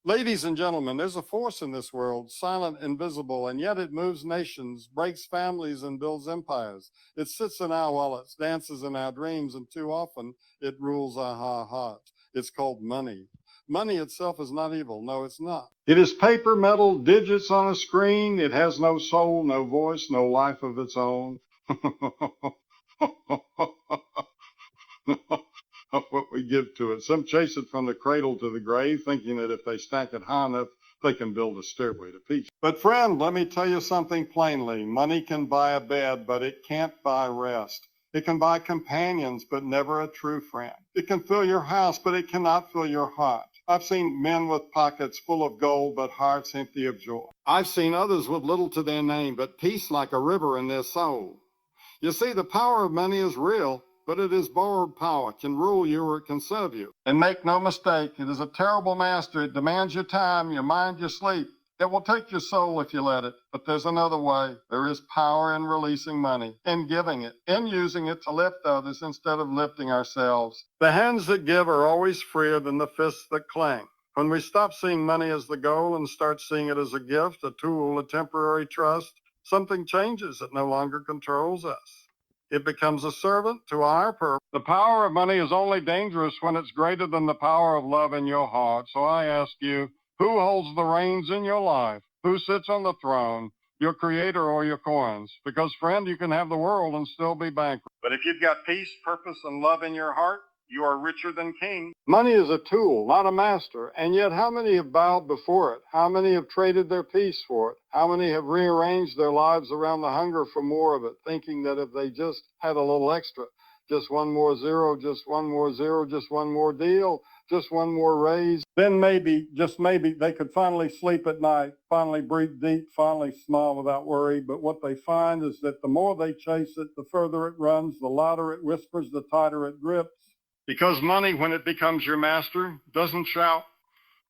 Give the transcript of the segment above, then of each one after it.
Ladies and gentlemen, there's a force in this world, silent, invisible, and yet it moves nations, breaks families, and builds empires. It sits in our wallets, dances in our dreams, and too often it rules our hearts. It's called money. Money itself is not evil. No, it's not. It is paper, metal, digits on a screen. It has no soul, no voice, no life of its own. What we give to it. Some chase it from the cradle to the grave, thinking that if they stack it high enough, they can build a stairway to peace. But friend, let me tell you something plainly. Money can buy a bed, but it can't buy rest. It can buy companions, but never a true friend. It can fill your house, but it cannot fill your heart. I've seen men with pockets full of gold, but hearts empty of joy. I've seen others with little to their name, but peace like a river in their soul. You see, the power of money is real, but it is borrowed power. It can rule you or it can serve you. And make no mistake, it is a terrible master. It demands your time, your mind, your sleep. It will take your soul if you let it. But there's another way. There is power in releasing money, in giving it, in using it to lift others instead of lifting ourselves. The hands that give are always freer than the fists that cling. When we stop seeing money as the goal and start seeing it as a gift, a tool, a temporary trust, something changes. It no longer controls us. It becomes a servant to our purpose. The power of money is only dangerous when it's greater than the power of love in your heart. So I ask you, who holds the reins in your life? Who sits on the throne, your creator or your coins? Because, friend, you can have the world and still be bankrupt. But if you've got peace, purpose, and love in your heart, you are richer than kings. Money is a tool, not a master. And yet how many have bowed before it? How many have traded their peace for it? How many have rearranged their lives around the hunger for more of it, thinking that if they just had a little extra, just one more zero, just one more zero, just one more deal, just one more raise, then maybe, just maybe, they could finally sleep at night, finally breathe deep, finally smile without worry. But what they find is that the more they chase it, the further it runs, the louder it whispers, the tighter it grips. Because money, when it becomes your master, doesn't shout.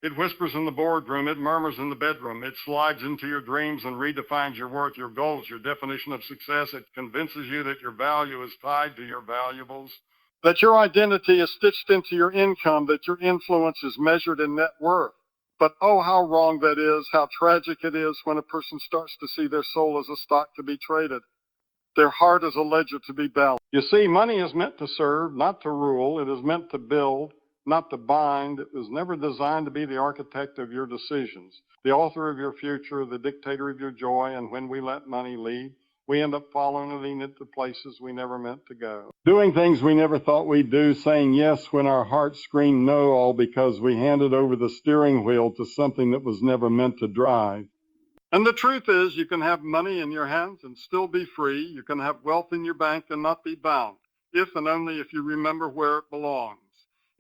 It whispers in the boardroom. It murmurs in the bedroom. It slides into your dreams and redefines your worth, your goals, your definition of success. It convinces you that your value is tied to your valuables, that your identity is stitched into your income, that your influence is measured in net worth. But oh, how wrong that is, how tragic it is when a person starts to see their soul as a stock to be traded, their heart as a ledger to be balanced. You see, money is meant to serve, not to rule. It is meant to build, not to bind. It was never designed to be the architect of your decisions, the author of your future, the dictator of your joy. And when we let money lead, we end up following it to places we never meant to go. Doing things we never thought we'd do, saying yes when our hearts screamed no, all because we handed over the steering wheel to something that was never meant to drive. And the truth is, you can have money in your hands and still be free. You can have wealth in your bank and not be bound, if and only if you remember where it belongs.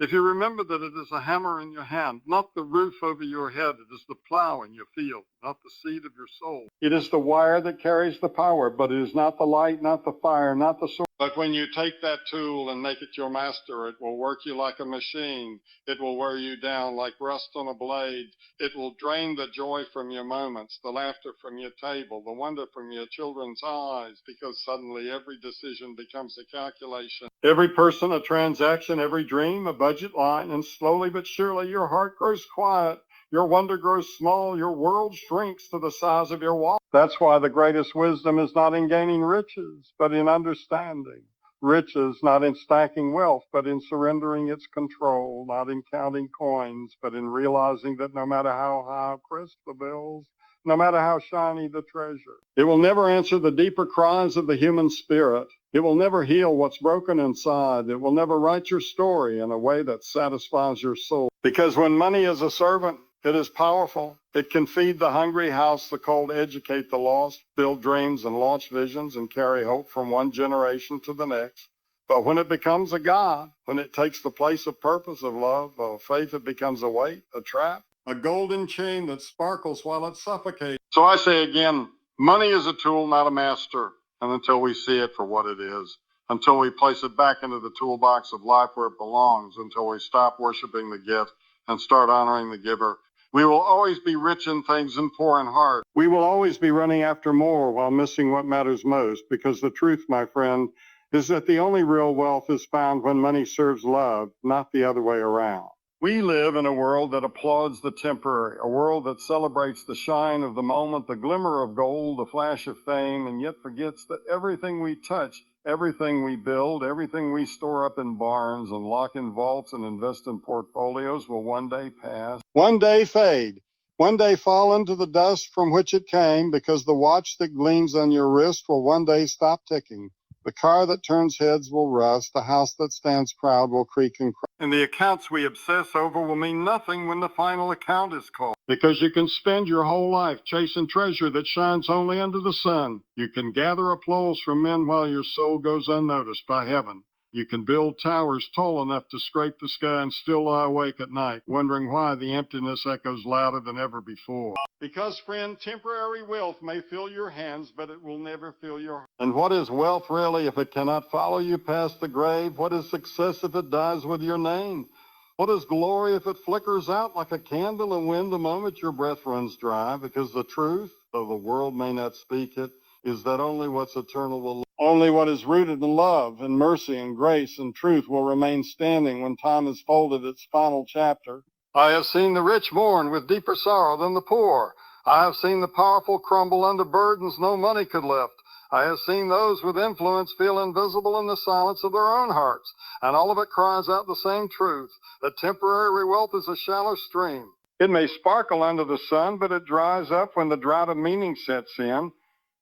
If you remember that it is a hammer in your hand, not the roof over your head, it is the plow in your field, not the seed of your soul. It is the wire that carries the power, but it is not the light, not the fire, not the sword. But when you take that tool and make it your master, it will work you like a machine. It will wear you down like rust on a blade. It will drain the joy from your moments, the laughter from your table, the wonder from your children's eyes, because suddenly every decision becomes a calculation. Every person a transaction, every dream a budget line, and slowly but surely your heart grows quiet. Your wonder grows small. Your world shrinks to the size of your wallet. That's why the greatest wisdom is not in gaining riches, but in understanding. Riches not in stacking wealth, but in surrendering its control, not in counting coins, but in realizing that no matter how high crisp the bills, no matter how shiny the treasure, it will never answer the deeper cries of the human spirit. It will never heal what's broken inside. It will never write your story in a way that satisfies your soul. Because when money is a servant, it is powerful. It can feed the hungry, house the cold, educate the lost, build dreams and launch visions, and carry hope from one generation to the next. But when it becomes a god, when it takes the place of purpose, of love, of faith, it becomes a weight, a trap, a golden chain that sparkles while it suffocates. So I say again, money is a tool, not a master. And until we see it for what it is, until we place it back into the toolbox of life where it belongs, until we stop worshiping the gift and start honoring the giver, we will always be rich in things and poor in heart. We will always be running after more while missing what matters most, because the truth, my friend, is that the only real wealth is found when money serves love, not the other way around. We live in a world that applauds the temporary, a world that celebrates the shine of the moment, the glimmer of gold, the flash of fame, and yet forgets that everything we touch, everything we build, everything we store up in barns and lock in vaults and invest in portfolios will one day pass, one day fade, one day fall into the dust from which it came, because the watch that gleams on your wrist will one day stop ticking. The car that turns heads will rust, the house that stands proud will creak and crack. And the accounts we obsess over will mean nothing when the final account is called. Because you can spend your whole life chasing treasure that shines only under the sun. You can gather applause from men while your soul goes unnoticed by heaven. You can build towers tall enough to scrape the sky and still lie awake at night, wondering why the emptiness echoes louder than ever before. Because, friend, temporary wealth may fill your hands, but it will never fill your heart. And what is wealth really if it cannot follow you past the grave? What is success if it dies with your name? What is glory if it flickers out like a candle and wind the moment your breath runs dry? Because the truth, though the world may not speak it, is that only what's eternal will live. Only what is rooted in love and mercy and grace and truth will remain standing when time has folded its final chapter. I have seen the rich mourn with deeper sorrow than the poor. I have seen the powerful crumble under burdens no money could lift. I have seen those with influence feel invisible in the silence of their own hearts. And all of it cries out the same truth, that temporary wealth is a shallow stream. It may sparkle under the sun, but it dries up when the drought of meaning sets in.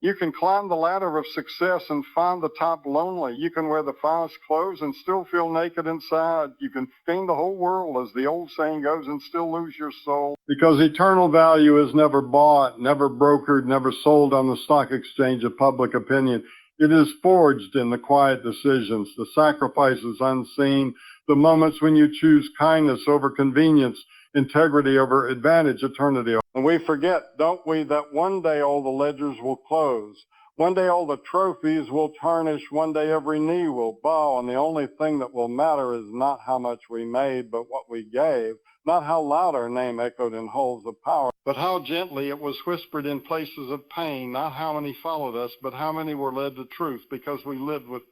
You can climb the ladder of success and find the top lonely. You can wear the finest clothes and still feel naked inside. You can gain the whole world, as the old saying goes, and still lose your soul. Because eternal value is never bought, never brokered, never sold on the stock exchange of public opinion. It is forged in the quiet decisions, the sacrifices unseen, the moments when you choose kindness over convenience, integrity over advantage, eternity. And we forget, don't we, that one day all the ledgers will close. One day all the trophies will tarnish. One day every knee will bow. And the only thing that will matter is not how much we made, but what we gave. Not how loud our name echoed in halls of power, but how gently it was whispered in places of pain. Not how many followed us, but how many were led to truth because we lived with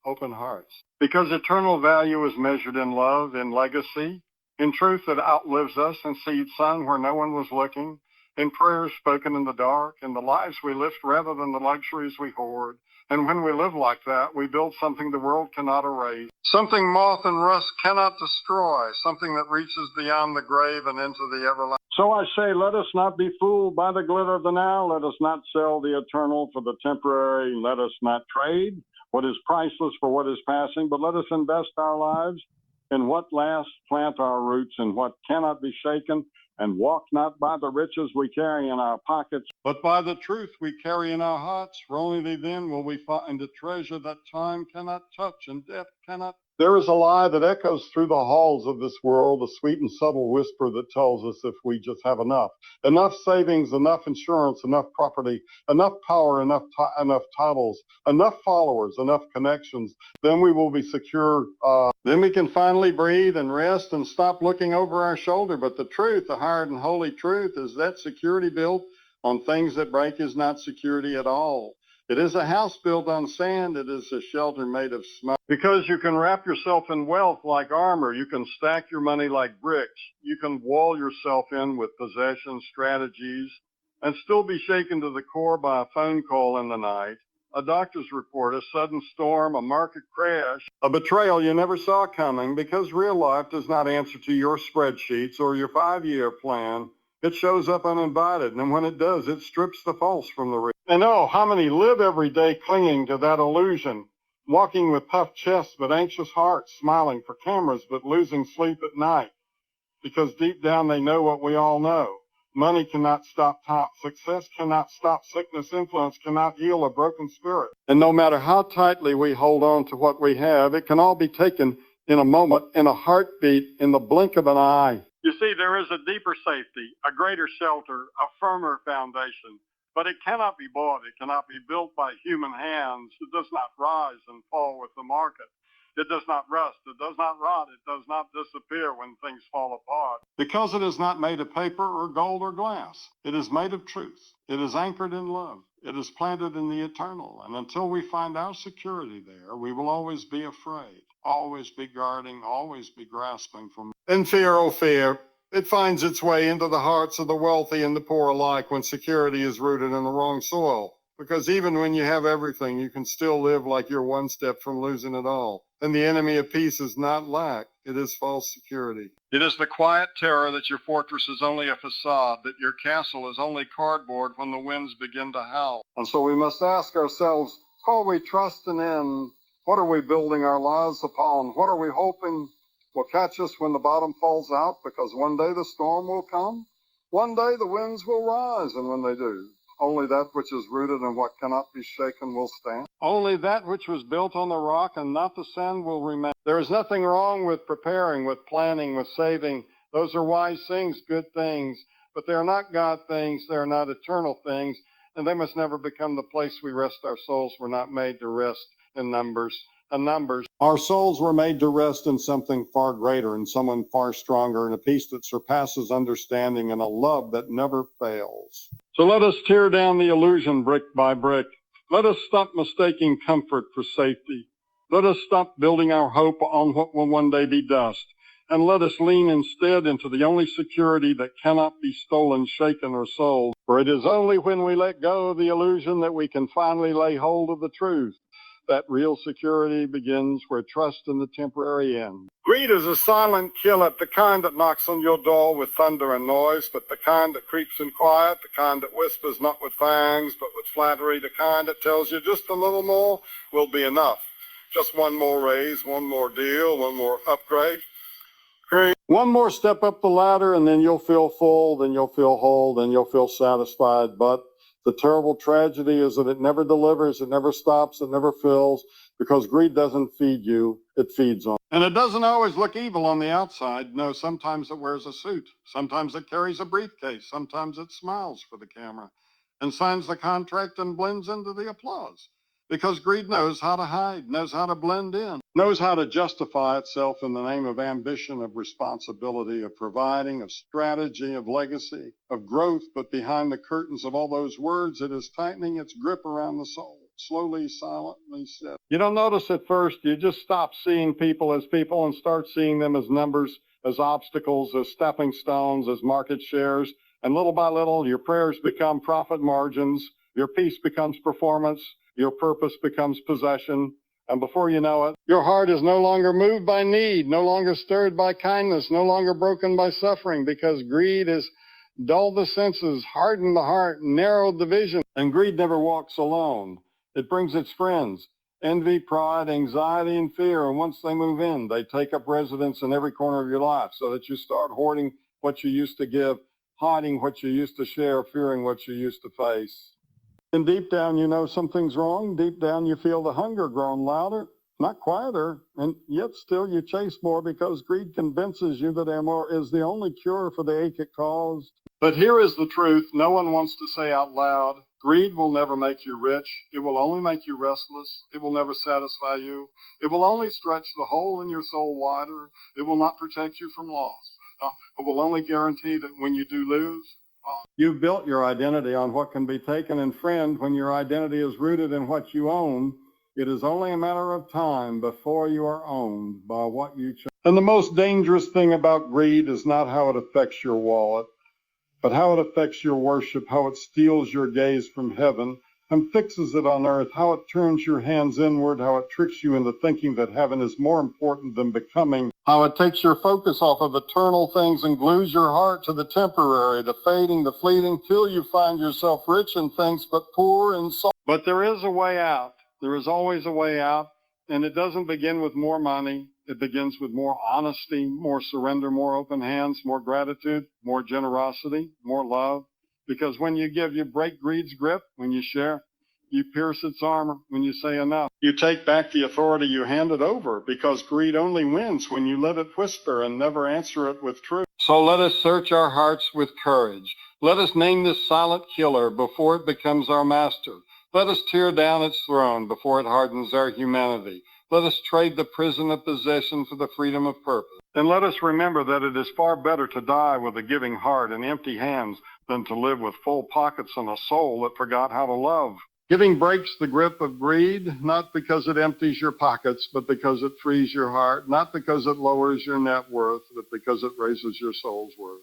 open hearts. Because eternal value is measured in love, in legacy, in truth that outlives us, in seed sown where no one was looking, in prayers spoken in the dark, in the lives we lift rather than the luxuries we hoard. And when we live like that, we build something the world cannot erase, something moth and rust cannot destroy, something that reaches beyond the grave and into the everlasting. So I say, let us not be fooled by the glitter of the now. Let us not sell the eternal for the temporary. Let us not trade what is priceless for what is passing, but let us invest our lives in what lasts, plant our roots in what cannot be shaken, and walk not by the riches we carry in our pockets, but by the truth we carry in our hearts. For only then will we find a treasure that time cannot touch and death cannot. There is a lie that echoes through the halls of this world, a sweet and subtle whisper that tells us if we just have enough savings, enough insurance, enough property, enough power, enough titles, enough followers, enough connections, then we will be secure. Then we can finally breathe and rest and stop looking over our shoulder. But the truth, the hard and holy truth, is that security built on things that break is not security at all. It is a house built on sand. It is a shelter made of smoke. Because you can wrap yourself in wealth like armor. You can stack your money like bricks. You can wall yourself in with possessions, strategies, and still be shaken to the core by a phone call in the night, a doctor's report, a sudden storm, a market crash, a betrayal you never saw coming, because real life does not answer to your spreadsheets or your 5-year plan. It shows up uninvited, and when it does, it strips the false from the real. And oh, how many live every day clinging to that illusion, walking with puffed chests but anxious hearts, smiling for cameras but losing sleep at night, because deep down they know what we all know. Money cannot stop time. Success cannot stop sickness. Influence cannot heal a broken spirit. And no matter how tightly we hold on to what we have, it can all be taken in a moment, in a heartbeat, in the blink of an eye. You see, there is a deeper safety, a greater shelter, a firmer foundation. But it cannot be bought. It cannot be built by human hands. It does not rise and fall with the market. It does not rust. It does not rot. It does not disappear when things fall apart. Because it is not made of paper or gold or glass. It is made of truth. It is anchored in love. It is planted in the eternal. And until we find our security there, we will always be afraid. always be guarding, always be grasping for more. And fear, oh fear, it finds its way into the hearts of the wealthy and the poor alike when security is rooted in the wrong soil. Because even when you have everything, you can still live like you're one step from losing it all. And the enemy of peace is not lack, it is false security. It is the quiet terror that your fortress is only a facade, that your castle is only cardboard when the winds begin to howl. And so we must ask ourselves, who are we trusting in? What are we building our lives upon? What are we hoping will catch us when the bottom falls out? Because one day the storm will come. One day the winds will rise, and when they do, only that which is rooted in what cannot be shaken will stand. Only that which was built on the rock and not the sand will remain. There is nothing wrong with preparing, with planning, with saving. Those are wise things, good things, but they are not God things. They are not eternal things, and they must never become the place we rest our souls. We're not made to rest in numbers. Our souls were made to rest in something far greater, in someone far stronger, in a peace that surpasses understanding, and a love that never fails. So let us tear down the illusion brick by brick. Let us stop mistaking comfort for safety. Let us stop building our hope on what will one day be dust. And let us lean instead into the only security that cannot be stolen, shaken, or sold. For it is only when we let go of the illusion that we can finally lay hold of the truth. That real security begins where trust in the temporary ends. Greed is a silent killer, the kind that knocks on your door with thunder and noise, but the kind that creeps in quiet, the kind that whispers not with fangs, but with flattery, the kind that tells you just a little more will be enough. Just one more raise, one more deal, one more upgrade. One more step up the ladder, and then you'll feel full, then you'll feel whole, then you'll feel satisfied. But the terrible tragedy is that it never delivers, it never stops, it never fills, because greed doesn't feed you, it feeds on. And it doesn't always look evil on the outside. No, sometimes it wears a suit. Sometimes it carries a briefcase. Sometimes it smiles for the camera and signs the contract and blends into the applause. Because greed knows how to hide, knows how to blend in, knows how to justify itself in the name of ambition, of responsibility, of providing, of strategy, of legacy, of growth. But behind the curtains of all those words, it is tightening its grip around the soul, slowly, silently said. You don't notice at first, you just stop seeing people as people and start seeing them as numbers, as obstacles, as stepping stones, as market shares. And little by little, your prayers become profit margins, your peace becomes performance, your purpose becomes possession, and before you know it, your heart is no longer moved by need, no longer stirred by kindness, no longer broken by suffering, because greed has dulled the senses, hardened the heart, narrowed the vision. And greed never walks alone. It brings its friends, envy, pride, anxiety, and fear, and once they move in, they take up residence in every corner of your life, so that you start hoarding what you used to give, hiding what you used to share, fearing what you used to face. And deep down, you know something's wrong. Deep down, you feel the hunger growing louder, not quieter, and yet still you chase more because greed convinces you that more is the only cure for the ache it caused. But here is the truth no one wants to say out loud. Greed will never make you rich. It will only make you restless. It will never satisfy you. It will only stretch the hole in your soul wider. It will not protect you from loss. It will only guarantee that when you do lose, you've built your identity on what can be taken. And friend, when your identity is rooted in what you own, it is only a matter of time before you are owned by what you choose. And the most dangerous thing about greed is not how it affects your wallet, but how it affects your worship, how it steals your gaze from heaven and fixes it on earth, how it turns your hands inward, how it tricks you into thinking that heaven is more important than becoming, how it takes your focus off of eternal things and glues your heart to the temporary, the fading, the fleeting, till you find yourself rich in things but poor in soul. But there is a way out. There is always a way out, and it doesn't begin with more money. It begins with more honesty, more surrender, more open hands, more gratitude, more generosity, more love. Because when you give, you break greed's grip. When you share, you pierce its armor. When you say enough, you take back the authority you handed over, because greed only wins when you let it whisper and never answer it with truth. So let us search our hearts with courage. Let us name this silent killer before it becomes our master. Let us tear down its throne before it hardens our humanity. Let us trade the prison of possession for the freedom of purpose. And let us remember that it is far better to die with a giving heart and empty hands than to live with full pockets and a soul that forgot how to love. Giving breaks the grip of greed, not because it empties your pockets, but because it frees your heart, not because it lowers your net worth, but because it raises your soul's worth.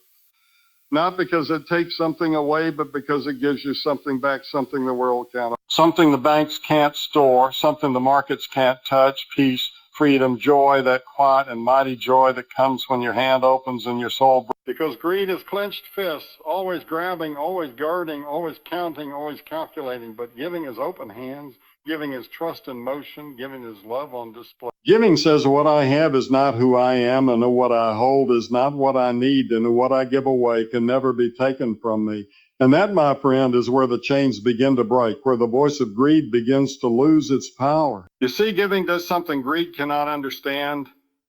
Not because it takes something away, but because it gives you something back, something the world can't, something the banks can't store, something the markets can't touch, peace, freedom, joy, that quiet and mighty joy that comes when your hand opens and your soul. Because greed is clenched fists, always grabbing, always guarding, always counting, always calculating, but giving is open hands, giving is trust in motion, giving is love on display. Giving says what I have is not who I am, and what I hold is not what I need, and what I give away can never be taken from me. And that, my friend, is where the chains begin to break, where the voice of greed begins to lose its power. You see, giving does something greed cannot understand.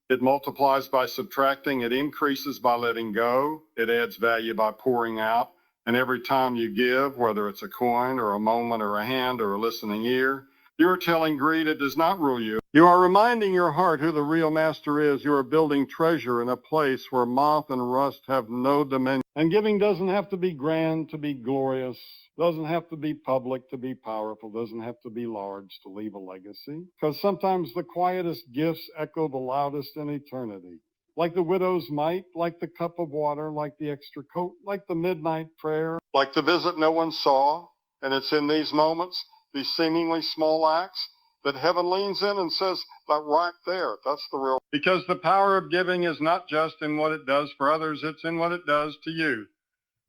It multiplies by subtracting. It increases by letting go. It adds value by pouring out. And every time you give, whether it's a coin or a moment or a hand or a listening ear, you are telling greed it does not rule you. You are reminding your heart who the real master is. You are building treasure in a place where moth and rust have no dominion. And giving doesn't have to be grand to be glorious, doesn't have to be public to be powerful, doesn't have to be large to leave a legacy. Because sometimes the quietest gifts echo the loudest in eternity. Like the widow's mite, like the cup of water, like the extra coat, like the midnight prayer, like the visit no one saw. And it's in these moments, these seemingly small acts, that heaven leans in and says, that right there, that's the real. Because the power of giving is not just in what it does for others, it's in what it does to you.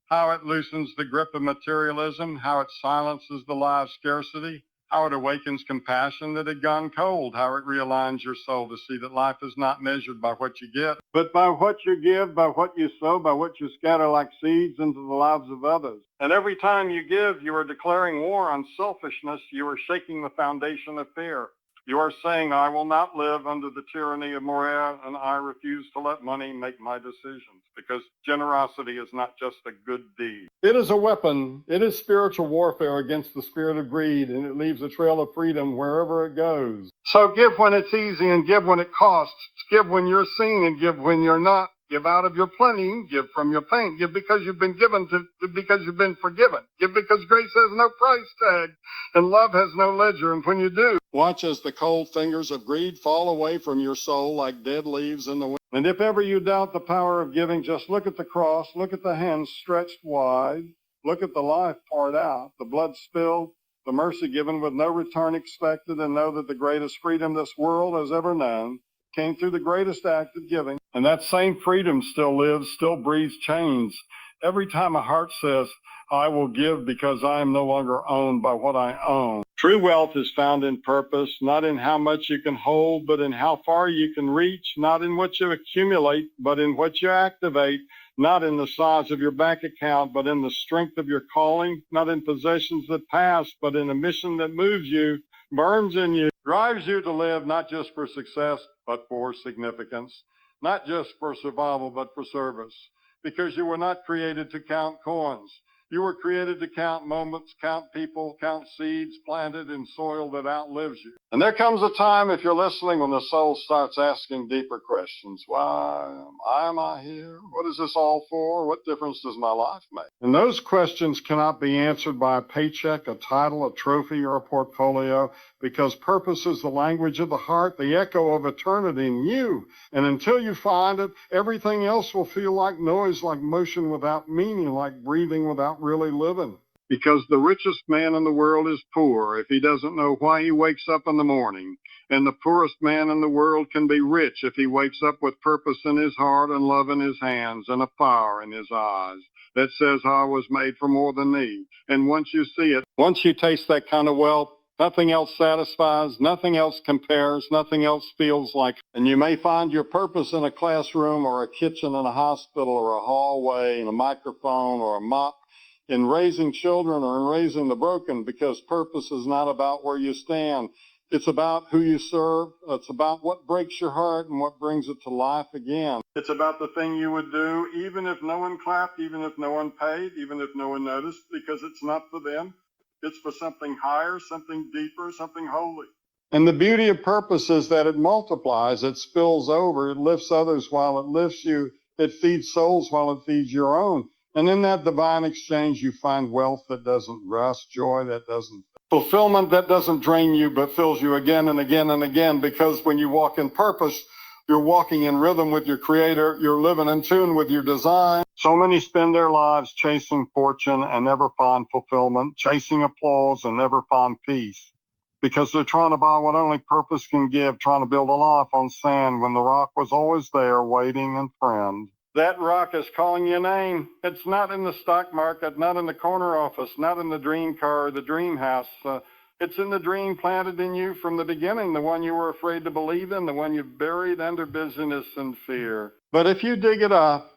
How it loosens the grip of materialism, how it silences the lie of scarcity, how it awakens compassion that had gone cold, how it realigns your soul to see that life is not measured by what you get, but by what you give, by what you sow, by what you scatter like seeds into the lives of others. And every time you give, you are declaring war on selfishness. You are shaking the foundation of fear. You are saying, I will not live under the tyranny of morale, and I refuse to let money make my decisions, because generosity is not just a good deed. It is a weapon. It is spiritual warfare against the spirit of greed, and it leaves a trail of freedom wherever it goes. So give when it's easy and give when it costs. Give when you're seen and give when you're not. Give out of your plenty, give from your pain. Give because you've been given, because you've been forgiven. Give because grace has no price tag and love has no ledger. And when you do, watch as the cold fingers of greed fall away from your soul like dead leaves in the wind. And if ever you doubt the power of giving, just look at the cross, look at the hands stretched wide, look at the life poured out, the blood spilled, the mercy given with no return expected, and know that the greatest freedom this world has ever known came through the greatest act of giving. And that same freedom still lives, still breathes change. Every time a heart says, I will give because I am no longer owned by what I own. True wealth is found in purpose, not in how much you can hold, but in how far you can reach, not in what you accumulate, but in what you activate, not in the size of your bank account, but in the strength of your calling, not in possessions that pass, but in a mission that moves you, burns in you, drives you to live not just for success, but for significance, not just for survival, but for service. Because you were not created to count coins. You were created to count moments, count people, count seeds planted in soil that outlives you. And there comes a time, if you're listening, when the soul starts asking deeper questions. Why am I here? What is this all for? What difference does my life make? And those questions cannot be answered by a paycheck, a title, a trophy, or a portfolio, because purpose is the language of the heart, the echo of eternity in you. And until you find it, everything else will feel like noise, like motion without meaning, like breathing without really living. Because the richest man in the world is poor if he doesn't know why he wakes up in the morning. And the poorest man in the world can be rich if he wakes up with purpose in his heart and love in his hands and a fire in his eyes that says, I was made for more than thee. And once you see it, once you taste that kind of wealth, nothing else satisfies, nothing else compares, nothing else feels like. And you may find your purpose in a classroom or a kitchen in a hospital or a hallway, in a microphone or a mop, in raising children or in raising the broken, because purpose is not about where you stand. It's about who you serve. It's about what breaks your heart and what brings it to life again. It's about the thing you would do even if no one clapped, even if no one paid, even if no one noticed, because it's not for them. It's for something higher, something deeper, something holy. And the beauty of purpose is that it multiplies, it spills over, it lifts others while it lifts you, it feeds souls while it feeds your own. And in that divine exchange, you find wealth that doesn't rust, joy that doesn't. Fulfillment that doesn't drain you but fills you again and again and again, because when you walk in purpose, you're walking in rhythm with your Creator. You're living in tune with your design. So many spend their lives chasing fortune and never find fulfillment, chasing applause and never find peace, because they're trying to buy what only purpose can give, trying to build a life on sand when the rock was always there waiting and friend. That rock is calling your name. It's not in the stock market, not in the corner office, not in the dream car or the dream house. It's in the dream planted in you from the beginning, the one you were afraid to believe in, the one you buried under busyness and fear. But if you dig it up,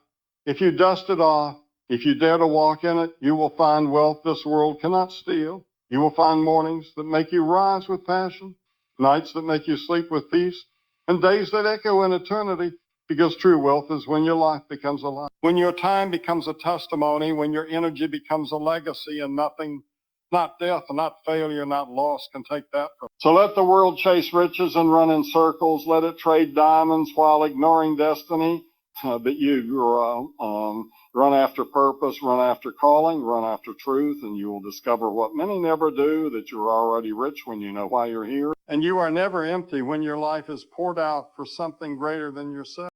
if you dust it off, if you dare to walk in it, you will find wealth this world cannot steal. You will find mornings that make you rise with passion, nights that make you sleep with peace, and days that echo in eternity. Because true wealth is when your life becomes a life, when your time becomes a testimony, when your energy becomes a legacy, and nothing, not death, not failure, not loss can take that from you. So let the world chase riches and run in circles. Let it trade diamonds while ignoring destiny. But you run after purpose, run after calling, run after truth, and you will discover what many never do, that you're already rich when you know why you're here. And you are never empty when your life is poured out for something greater than yourself.